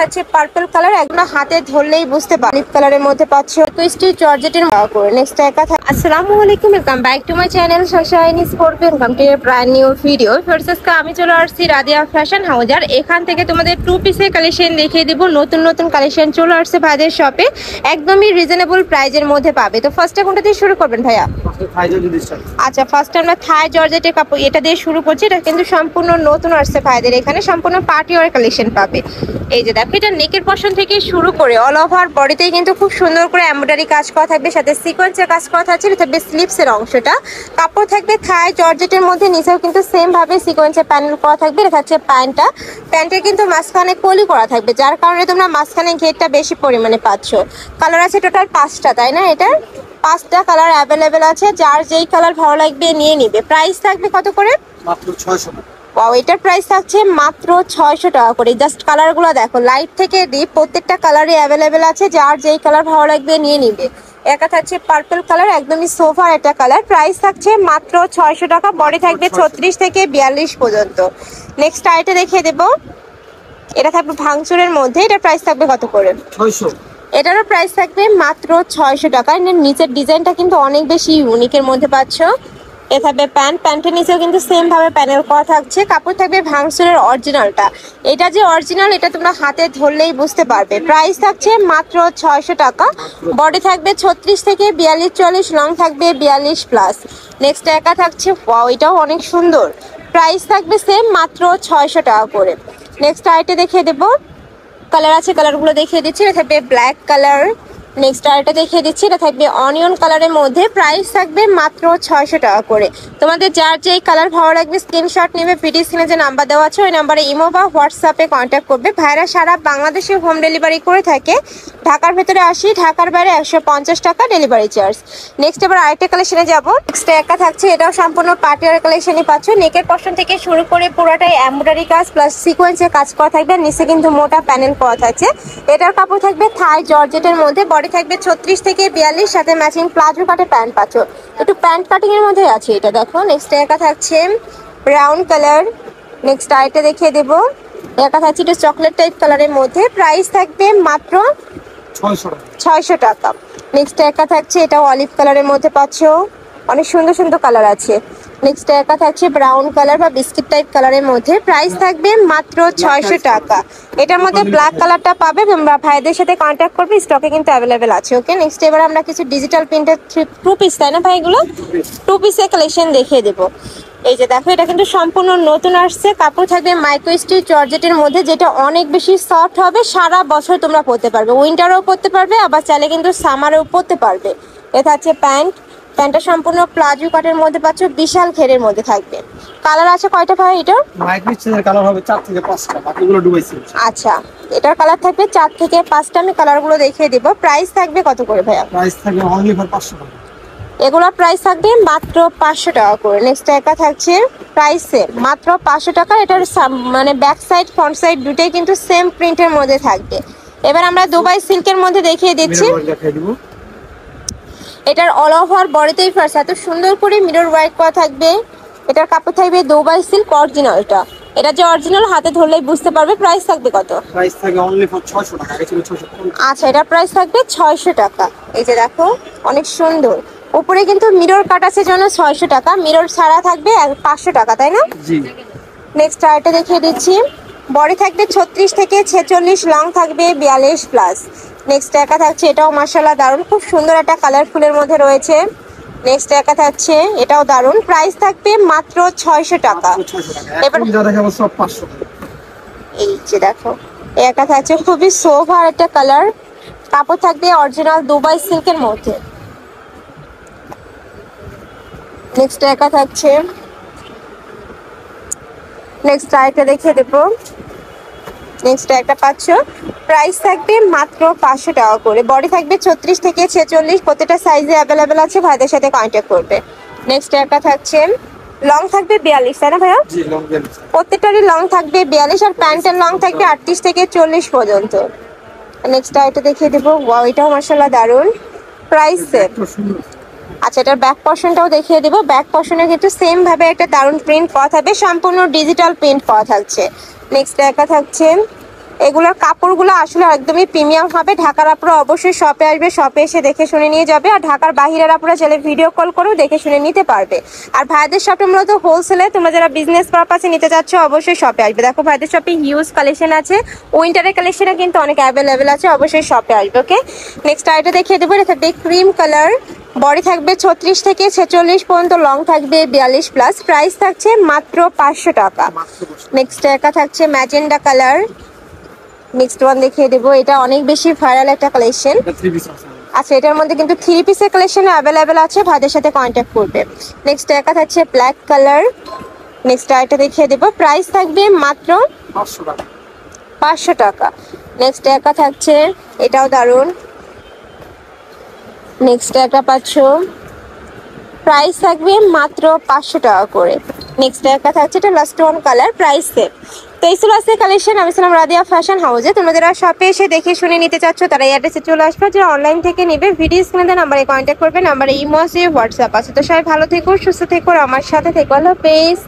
থাকছে purple colour, একদম হাতে ধরলেই বুঝতে পারবে। লিপ কালারের মধ্যে পাচ্ছ টুইস্টি জর্জেটের করে। নেক্সট একা আসসালামু আলাইকুম, welcome back to my channel shiny sport, welcome to A brand new video. First আমি চলে আসছি রাদিয়া ফ্যাশন হাউজার। এখান থেকে তোমাদের টু পিসের কালেকশন দেখিয়ে দিব। নতুন নতুন কালেকশন চলে আসছে ভাইদের শপে, একদমই রিজনেবল প্রাইজের মধ্যে পাবে। তো ফার্স্টে কোনটা দিয়ে শুরু করবেন ভাইয়া? আচ্ছা, ফার্স্ট আমরা থাই জর্জেটের কাপড় এটা দিয়ে শুরু করছি। এটা কিন্তু সম্পূর্ণ নতুন আসছে ভাইদের এখানে, সম্পূর্ণ পার্টি ওয়ার কালেকশন পাবে। এই যে দেখো, এটা নেকের পশন থেকে শুরু করে অল ওভার বডিতেই কিন্তু খুব সুন্দর করে এমব্রয়ডারি কাজ করা থাকবে, সাথে সিকোয়েন্সের কাজ করা থাকছে। এটা থাকবে স্লিপসের অংশটা, কাপড় থাকবে থাই জর্জেটের মধ্যে, নিচেও কিন্তু সেম ভাবে সিকোয়েন্সের প্যানেল করা থাকবে। এটা থাকছে প্যান্টটা, প্যান্টের কিন্তু মাঝখানে কলি করা থাকবে, যার কারণে তোমরা মাঝখানে ঘেরটা বেশি পরিমাণে পাচ্ছ। কালার আছে টোটাল 5টা, তাই না? এটা 5টা কালার অ্যাভেলেবেল আছে, যার যেই কালার ভালো লাগবে নিয়ে নিবে। প্রাইস থাকবে কত করে? মাত্র 600 টাকা। ওয়াও, এটার প্রাইস থাকছে মাত্র 600 টাকা করে। জাস্ট কালারগুলো দেখো, লাইট থেকে ডিপ প্রত্যেকটা কালারই অ্যাভেলেবেল আছে, যার যেই কালার ভালো লাগবে নিয়ে নিবে। একা থাকছে পার্পল কালার, একদমই সোফার একটা কালার। প্রাইস থাকছে মাত্র 600 টাকা। বডি থাকবে 36 থেকে 42 পর্যন্ত। নেক্সট আইটা দেখিয়ে দেবো, এটা থাকবে ভাঙচুরের মধ্যে। এটার প্রাইস থাকবে কত করে? 600। এটারও প্রাইস থাকবে মাত্র 600 টাকা। নিচের ডিজাইনটা কিন্তু অনেক বেশি ইউনিকের মধ্যে পাচ্ছ। এ থাকবে প্যান্ট, প্যান্টের নিচেও কিন্তু সেম ভাবে প্যানেল করা থাকছে। কাপড় থাকবে ভাঙচুরের অরিজিনালটা। এটা যে অরিজিনাল এটা তোমরা হাতে ধরলেই বুঝতে পারবে। প্রাইস থাকছে মাত্র 600 টাকা। বডি থাকবে 36 থেকে 42-44, লং থাকবে 42+। নেক্সট একা থাকছে, ওয়াও এটাও অনেক সুন্দর। প্রাইস থাকবে সেম মাত্র 600 টাকা করে। নেক্সট আইটে দেখিয়ে দেবো, কালার আছে, কালারগুলো দেখিয়ে দিচ্ছি। এটা থাকবে ব্ল্যাক কালার। নেক্সট আরেকটা দেখিয়ে দিচ্ছি, এটা থাকবে অনিয়ন কালারের মধ্যে। প্রাইস থাকবে মাত্র 600 টাকা করে। তোমাদের যার যেই কালার ভালো লাগবে স্ক্রিনশট নেবে, ভিডিও স্ক্রিনে যে নাম্বার দেওয়া আছে ওই নাম্বারে ইমো বা হোয়াটসঅ্যাপে কন্ট্যাক্ট করবে। ভাইরা সারা বাংলাদেশে হোম ডেলিভারি করে থাকে। ঢাকার ভেতরে 80, ঢাকার বাইরে 150 টাকা ডেলিভারি চার্জ। নেক্সট এবার আরেকটা কালেকশনে যাবো। নেক্সট একা থাকছে, এটাও সম্পূর্ণ পার্টিওয়ার কালেকশনই পাচ্ছ। নেকের পশন থেকে শুরু করে পুরোটাই এমব্রয়ডারি কাজ প্লাস সিকোয়েন্সের কাজ করা থাকবে, নিচে কিন্তু মোটা প্যানেল করা থাকছে। এটার কাপড় থাকবে থাই জর্জেটের মধ্যে, বডি থাকবে 36 থেকে 42, সাথে ম্যাচিং প্লাজো কাটে প্যান্ট পাচ্ছ। একটু প্যান্ট কাটিং এর মধ্যে আছে এটা দেখো। নেক্সট একা থাকছে ব্রাউন কালার। নেক্সট আইটা দেখিয়ে দেবো, একা থাকছে একটু চকলেট টাইপ কালারের মধ্যে। প্রাইস থাকবে মাত্র 600 টাকা। নেক্সট একা থাকছে, এটা অলিভ কালারের মধ্যে পাচ্ছ, অনেক সুন্দর সুন্দর কালার আছে। নেক্সট একা থাকছে ব্রাউন কালার বা বিস্কিট টাইপ কালারের মধ্যে। প্রাইস থাকবে মাত্র 600 টাকা। এটার মধ্যে ব্ল্যাক কালারটা পাবে, তোমরা ভাইদের সাথে কন্ট্যাক্ট করবে, স্টকে কিন্তু অ্যাভেলেবেল আছে। ওকে, নেক্সট এবার আমরা কিছু ডিজিটাল প্রিন্টের টু পিস, তাই না ভাই? এগুলো টু পিসের কালেকশন দেখিয়ে দেবো। এই যে দেখো, এটা কিন্তু সম্পূর্ণ নতুন আসছে। কাপড় থাকবে মাইক্রো স্টিচ জর্জেটের মধ্যে, যেটা অনেক বেশি সফট হবে। সারা বছর তোমরা পরতে পারবে, উইন্টারেও পরতে পারবে, আবার চাইলে কিন্তু সামারেও পরতে পারবে। এটা হচ্ছে প্যান্ট, প্যান্টটা সম্পূর্ণ প্লাজো কাটের মধ্যে পাচ্ছ, বিশাল ঘেরের মধ্যে থাকবে। কালার আছে কয়টা ভাই এটা? মাইক্রো স্টিচের কালার হবে 4 থেকে 5টা, বাকিগুলো ডুবাইছি। আচ্ছা, এটার কালার থাকবে 4 থেকে 5টা। আমি কালারগুলো দেখিয়ে দেব। প্রাইস থাকবে কত করে ভাইয়া? প্রাইস থাকবে অনলি ফর 500 টাকা। এগুলোর প্রাইস থাকবে মাত্র 500 টাকা করে। নেক্সট একা থাকছে প্রাইসে মাত্র 500 টাকা। এটার মানে ব্যাক সাইড ফ্রন্ট সাইড দুটোই কিন্তু সেম প্রিন্টের মধ্যে থাকবে। এবার আমরা দুবাই সিল্কের মধ্যে দেখিয়ে দিচ্ছি। এটার অল ওভার বডিতেই ফার্স্ট এত সুন্দর করে মিরর ওয়ার্ক করা থাকবে। এটার কাপড় থাকবে দুবাই সিল্ক অরিজিনালটা। এটা যে অরিজিনাল হাতে ধরলেই বুঝতে পারবে। প্রাইস থাকবে কত? প্রাইস থাকবে অনলি ফর 600 টাকা। আগে ছিল 650। আচ্ছা, এটার প্রাইস থাকবে 600 টাকা। এই যে দেখো, অনেক সুন্দর। উপরে কিন্তু মিরর কাট আছে জন্য 600 টাকা, মিরর ছাড়া থাকবে 500 টাকা, তাই না? জি। নেক্সট আরেকটা দেখিয়ে দিচ্ছি। বডি থাকবে 36 থেকে 46, লং থাকবে 42+। নেক্সট একা থাকছে, এটাও মাশাআল্লাহ দারুণ, খুব সুন্দর একটা কালারফুলের মধ্যে রয়েছে। নেক্সট একা থাকছে, এটাও দারুণ। প্রাইস থাকবে মাত্র 600 টাকা। এবার যা দেখাবো সব 500 টাকা। এই যে দেখো, একা থাকছে খুবই সোভার একটা কালার। কাপড় থাকবে অরিজিনাল দুবাই সিল্কের মধ্যে। নেক্সট একা থাকছে, নেক্সট আরেকটা দেখিয়ে দেবো। নেক্সট একটা পাচ্ছ, প্রাইস থাকবে মাত্র 500 টাকা করে। বডি থাকবে 36 থেকে 46, প্রত্যেকটা সাইজে অ্যাভেলেবেল আছে, ভাইদের সাথে কন্ট্যাক্ট করবে। নেক্সট একটা থাকছে, লং থাকবে 42, তাই না ভাইয়া? জি, লং 42। প্রত্যেকটারই লং থাকবে 42, আর প্যান্টের লং থাকবে 38 থেকে 40 পর্যন্ত। নেক্সট এটা দেখিয়ে দেবো। ওয়াও, এটাও মাশাআল্লাহ দারুণ। Price same. আচ্ছা, এটার ব্যাক পর্শনটাও দেখিয়ে দেবো। ব্যাক পর্শনে কিন্তু সেম ভাবে একটা দারুণ প্রিন্ট করা থাকবে, সম্পূর্ণ ডিজিটাল প্রিন্ট করা থাকছে। নেক্সট একা থাকছে, এগুলোর কাপড়গুলো আসলে একদমই প্রিমিয়াম হবে। ঢাকার আপুরা অবশ্যই শপে আসবে, শপে এসে দেখে শুনে নিয়ে যাবে। আর ঢাকার বাহিরের আপুরা চাইলে ভিডিও কল করেও দেখে শুনে নিতে পারবে। আর ভাইদের শপে মূলত হোলসেলে, তোমরা যারা বিজনেস পারপাসে নিতে চাচ্ছ অবশ্যই শপে আসবে। দেখো ভাইদের শপে হিউজ কালেকশন আছে, উইন্টারের কালেকশনে কিন্তু অনেক অ্যাভেলেবেল আছে, অবশ্যই শপে আসবে। ওকে, নেক্সট আইটা দেখিয়ে দেবো। এটা থাকবে ক্রিম কালার, বডি থাকবে 36 থেকে 46 পর্যন্ত, লং থাকবে 42+। প্রাইস থাকছে মাত্র 500 টাকা। নেক্সট একটা থাকছে ম্যাজেন্ডা কালার, নেক্সট ওয়ান দেখিয়ে দেবো। এটা অনেক বেশি ভাইরাল একটা কালেকশন। এটা 3 পিস আছে। আচ্ছা, এটার মধ্যে কিন্তু 3 পিসের কালেকশন অ্যাভেলেবেল আছে, ভাইদের সাথে কন্ট্যাক্ট করবে। নেক্সট একটা থাকছে ব্ল্যাক কালার, নেক্সট আইটা দেখিয়ে দেবো। প্রাইস থাকবে মাত্র 500 টাকা। 500 টাকা। নেক্সট একটা থাকছে, এটাও দারুন। নেক্সট একটা পাচ্ছ, প্রাইস থাকবে মাত্র 500 টাকা করে। নেক্সট একটা থাকছে, এটা last one colour, price same. তো এই ছিল আজকে কালেকশন। আমি ছিলাম রাদিয়া ফ্যাশন হাউসে। তোমরা যারা শপে এসে দেখে শুনে নিতে চাচ্ছ তারা এই অ্যাড্রেসে চলে আসবে। যারা অনলাইন থেকে নেবে ভিডিও স্ক্রিনে দেওয়া নাম্বারে কন্ট্যাক্ট করবে। নাম্বারে ইমো আছে, হোয়াটসঅ্যাপ আছে। তো সবাই ভালো থেকো, সুস্থ থেকো, আর আমার সাথে থেকো। আল্লাহ হাফেজ।